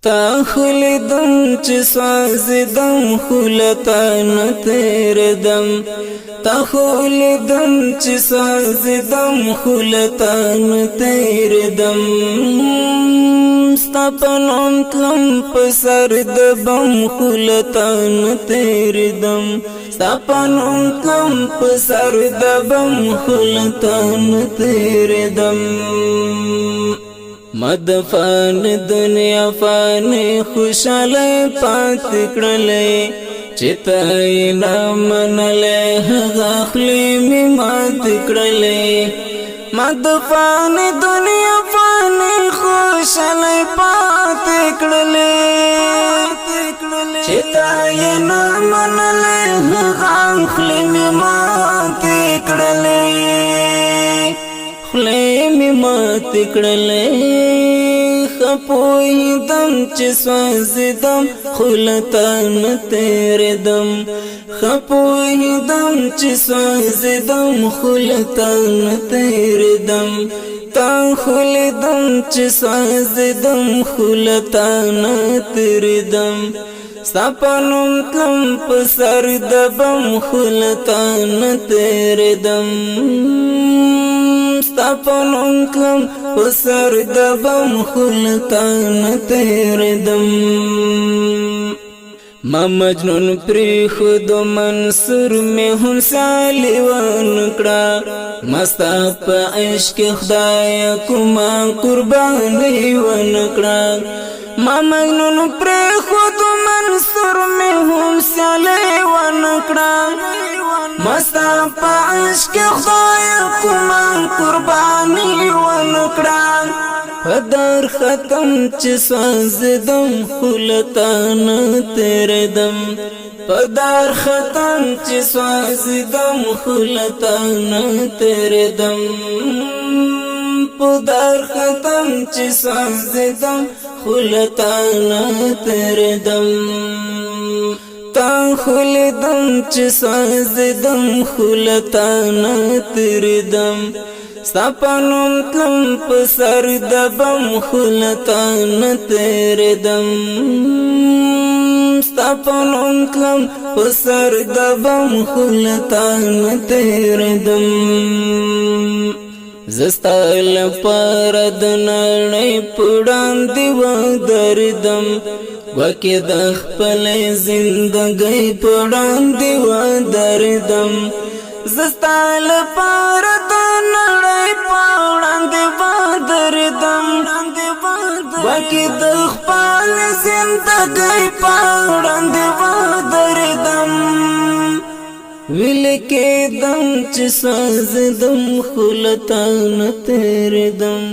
تا خلیدم چه سازیدم خلطان تیردم تا خلیدم چه سازیدم خلطان تیردم ستا پنوم تلم پسر دبم خلطان تیردم ستا پنوم تلم پسر دبم خلطان تیردم مدفان دنیا فانی خوشاله پات کړلې چتای نامنلې هغه خلی می مات کړلې مدفان دنیا فانی خوشاله پات کړلې چتای نامنلې هغه خلی می مات کړلې خلی می مات کړلې خپوی دم چې سوځدم خلطان تیردم خپوی دم چې سوځدم خلطان تیردم تا خلیدم چې سوځدم خلطان تیردم سپنم تلم پسر دبم خلطان تیردم سپنم تلم پسر دبم خلطان تیردم ما مجنون پری خود منصور میں هم سالی ونکڑا مستا پا عشق خدای کما قربانی ونکڑا ما مجنون پری خود منصور میں هم سالی ونکڑا مستا پا عشق خدای کما قربانی ونکڑا پدر ختم چه سوزدم خلطان تیردم پدر ختم چه سوزدم خلطان تیردم پدر ختم چه سوزدم خلطان تیردم تا خلیدم چه سوزدم خلطان تیردم سپنم تلم پسر دبم خلطان تیردم سپنم تلم پسر دبم خلطان تیردم زستال پارد نړۍ پړاندې ودردم وکه د خپل زندګۍ پړاندې ودردم زستال پارد نړۍ پړاندې ودردم وکه د خپل زندګۍ پړاندې ودردم ویل کېدم چې سوځدم خلطان تیردم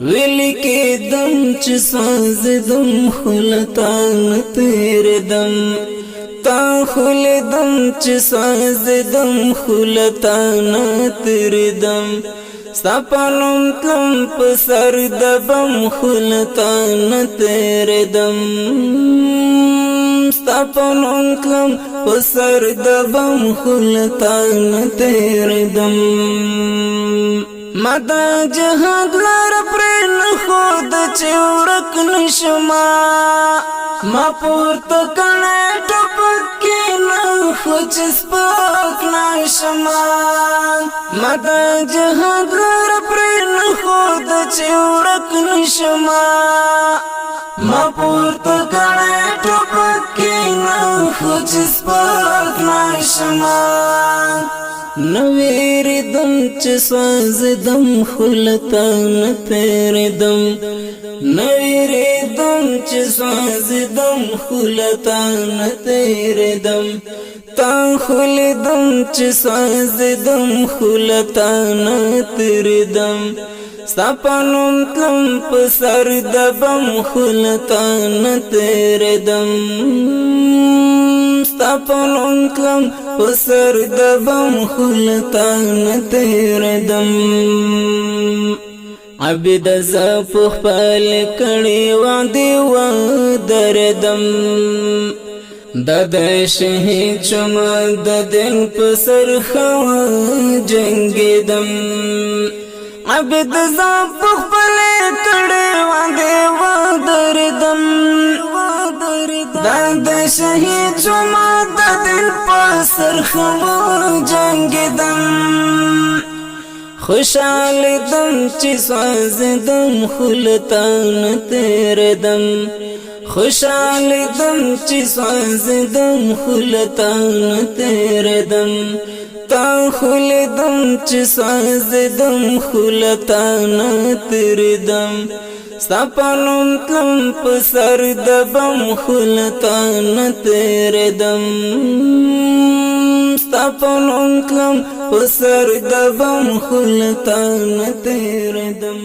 ویل کېدم چې سوځدم خلطان تیردم تا خلیدم چې سوځدم خلطان تیردم سپنم تلم پسر دبم خلطان تیردم سپنم تلم پسر دبم خلطان تیردم مدا جهاد لار پرن خود چې ورک نشما ما پورته کړه ټپک نه خوچ سپک نشما مدا جهاد لار پرن خود چې ورک نشما ما پورته کړه ټپک نه خوچ سپک نشما نویردم چې سوځدم خلطان تیردم نویردم چې سوځدم خلطان تیردم تا خلیدم چې سوځدم خلطان تیردم سپنم تلم پسر دبم خلطان تیردم سپنم تلم پسر دبم خلطان تیردم عبد زف خپل کړي وعده ودردم د شهید شم د دین پسر خو جنگیدم عبد زف خپل کړي وعده ودردم دا د شهید شما د دل په سرخو جنګېدم خوشحاله دم چې سوځېدم خو له تا نه تېرېدم خوشحاله دم چې سوځېدم خو له تا نه تېرېدم تا خو لیدم چې سوځېدم خو له تا نه تېرېدم ستا په نوم تلم په سر د بم خو له تا نه تېرېدم ستا په نوم تلم په سر د بم خو له تا نه تېرېدم